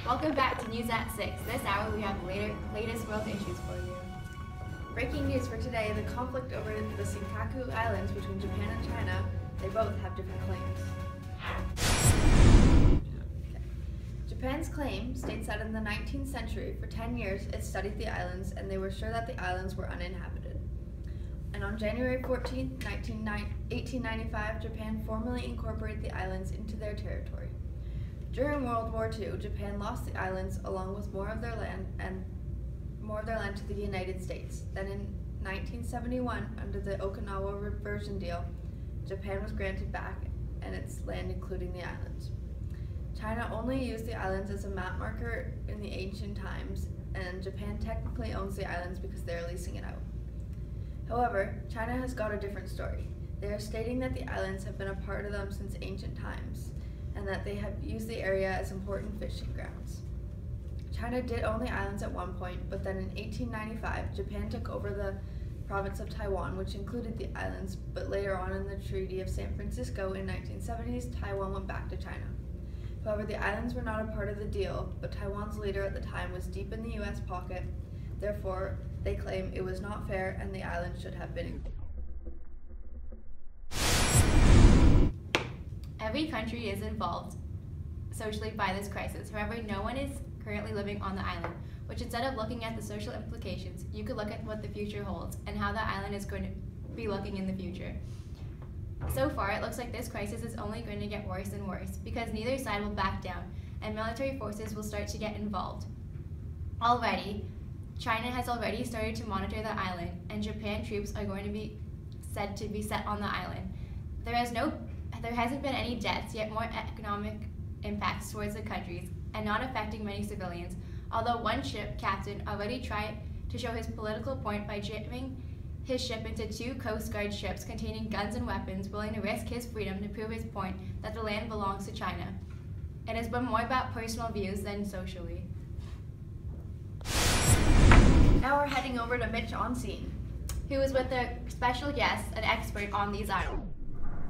Welcome back to News at 6. This hour we have latest world issues for you. Breaking news for today, the conflict over the Senkaku Islands between Japan and China, they both have different claims. Japan's claim states that in the 19th century, for 10 years, it studied the islands and they were sure that the islands were uninhabited. And on January 14, 1895, Japan formally incorporated the islands into their territory. During World War II, Japan lost the islands along with more of their land to the United States. Then in 1971, under the Okinawa Reversion Deal, Japan was granted back and its land, including the islands. China only used the islands as a map marker in the ancient times, and Japan technically owns the islands because they are leasing it out. However, China has got a different story. They are stating that the islands have been a part of them since ancient times, and that they have used the area as important fishing grounds. China did own the islands at one point, but then in 1895, Japan took over the province of Taiwan, which included the islands, but later on in the Treaty of San Francisco in 1970s, Taiwan went back to China. However, the islands were not a part of the deal, but Taiwan's leader at the time was deep in the US pocket. Therefore, they claim it was not fair and the islands should have been. Every country is involved socially by this crisis. However, no one is currently living on the island, which instead of looking at the social implications, you could look at what the future holds and how the island is going to be looking in the future. So far, it looks like this crisis is only going to get worse and worse because neither side will back down and military forces will start to get involved. Already, China has already started to monitor the island and Japan troops are going to be said to be set on the island. There hasn't been any deaths, yet more economic impacts towards the countries and not affecting many civilians, although one ship captain already tried to show his political point by jamming his ship into two Coast Guard ships containing guns and weapons, willing to risk his freedom to prove his point that the land belongs to China. It has been more about personal views than socially. Now we're heading over to Mitch on scene, who is with a special guest, an expert on these islands.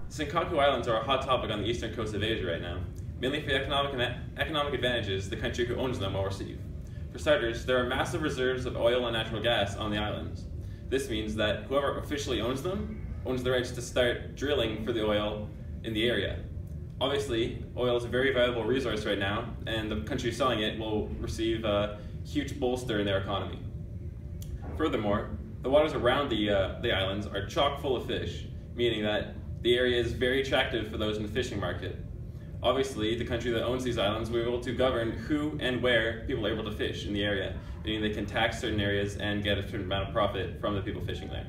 Senkaku Islands are a hot topic on the eastern coast of Asia right now, mainly for the economic advantages the country who owns them will receive. For starters, there are massive reserves of oil and natural gas on the islands. This means that whoever officially owns them owns the rights to start drilling for the oil in the area. Obviously, oil is a very valuable resource right now, and the country selling it will receive a huge bolster in their economy. Furthermore, the waters around the islands are chock full of fish, meaning that the area is very attractive for those in the fishing market. Obviously, the country that owns these islands will be able to govern who and where people are able to fish in the area, meaning they can tax certain areas and get a certain amount of profit from the people fishing there.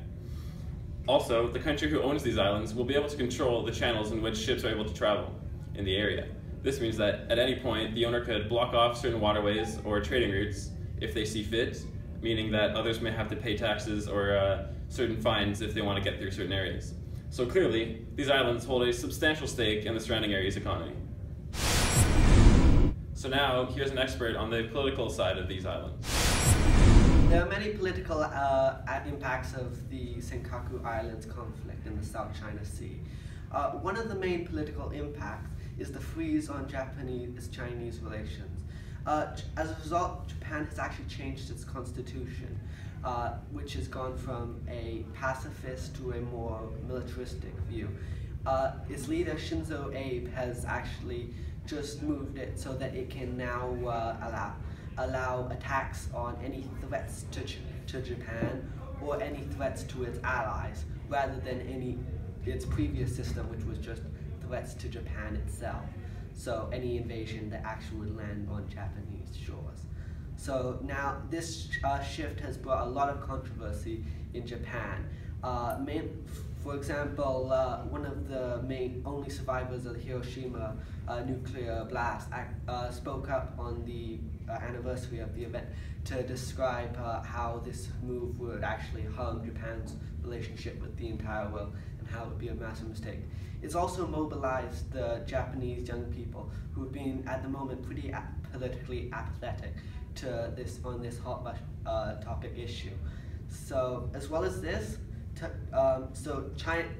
Also, the country who owns these islands will be able to control the channels in which ships are able to travel in the area. This means that at any point, the owner could block off certain waterways or trading routes if they see fit, meaning that others may have to pay taxes or certain fines if they want to get through certain areas. So clearly, these islands hold a substantial stake in the surrounding area's economy. So now, here's an expert on the political side of these islands. There are many political impacts of the Senkaku Islands conflict in the South China Sea. One of the main political impacts is the freeze on Japanese-Chinese relations. As a result, Japan has actually changed its constitution, which has gone from a pacifist to a more militaristic view. Its leader, Shinzo Abe, has actually just moved it so that it can now allow attacks on any threats to Japan or any threats to its allies, rather than its previous system, which was just threats to Japan itself. So any invasion that actually would land on Japanese shores. So now this shift has brought a lot of controversy in Japan. For example, one of the only survivors of the Hiroshima nuclear blast spoke up on the anniversary of the event to describe how this move would actually harm Japan's relationship with the entire world and how it would be a massive mistake. It's also mobilized the Japanese young people who have been, at the moment, pretty politically apathetic to this hot topic issue. So, as well as this,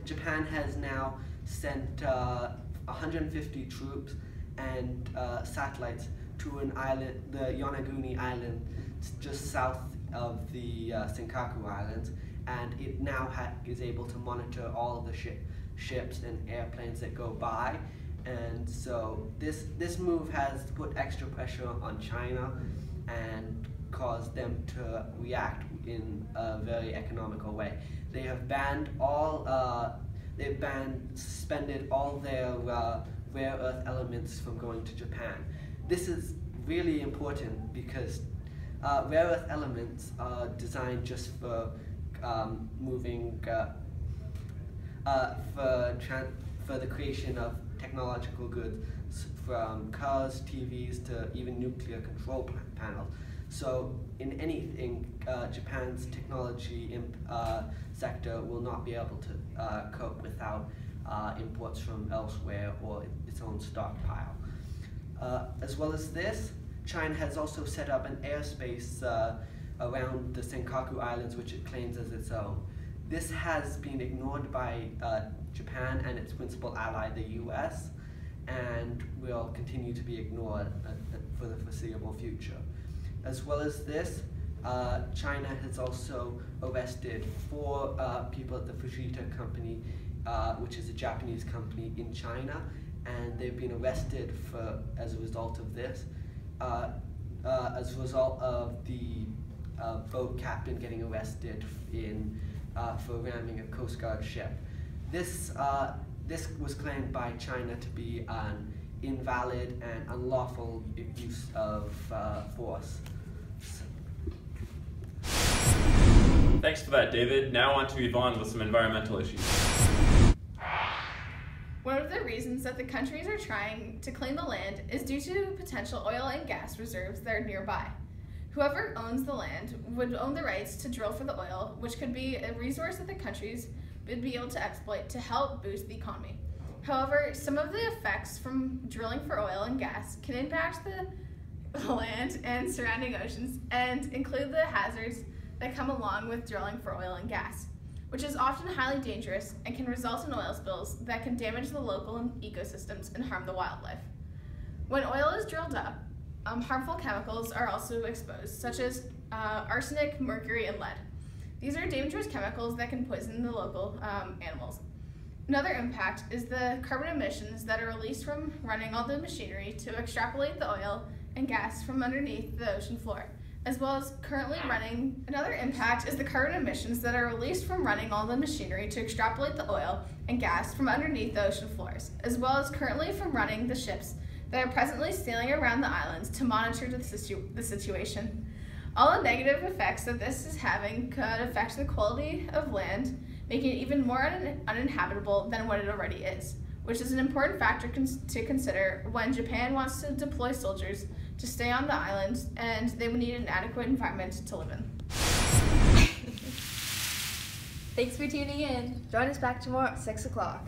Japan has now sent 150 troops and satellites to an island, the Yonaguni Island, just south of the Senkaku Islands, and it now is able to monitor all of the ships and airplanes that go by. And so this move has put extra pressure on China and caused them to react in a very economical way. They have suspended all their rare earth elements from going to Japan. This is really important because rare earth elements are designed just for moving for the creation of technological goods, from cars, TVs, to even nuclear control panels. So in anything, Japan's technology sector will not be able to cope without imports from elsewhere or its own stockpile. As well as this, China has also set up an airspace around the Senkaku Islands, which it claims as its own. This has been ignored by Japan and its principal ally, the US, and will continue to be ignored for the foreseeable future. As well as this, China has also arrested 4 people at the Fujita company, which is a Japanese company in China, and they've been arrested as a result of this, as a result of the boat captain getting arrested for ramming a Coast Guard ship. This was claimed by China to be an invalid and unlawful use of force. Thanks for that, David. Now on to Yvonne with some environmental issues. One of the reasons that the countries are trying to claim the land is due to potential oil and gas reserves that are nearby. Whoever owns the land would own the rights to drill for the oil, which could be a resource that the countries would be able to exploit to help boost the economy. However, some of the effects from drilling for oil and gas can impact the land and surrounding oceans, and include the hazards that come along with drilling for oil and gas, which is often highly dangerous and can result in oil spills that can damage the local ecosystems and harm the wildlife. When oil is drilled up, harmful chemicals are also exposed, such as arsenic, mercury, and lead. These are dangerous chemicals that can poison the local animals. Another impact is the carbon emissions that are released from running all the machinery to extrapolate the oil and gas from underneath the ocean floor, as well as currently running. Another impact is the carbon emissions that are released from running all the machinery to extrapolate the oil and gas from underneath the ocean floors, as well as currently from running the ships that are presently sailing around the islands to monitor the situation. All the negative effects that this is having could affect the quality of land, making it even more uninhabitable than what it already is, which is an important factor to consider when Japan wants to deploy soldiers to stay on the island, and they would need an adequate environment to live in. Thanks for tuning in. Join us back tomorrow at 6 o'clock.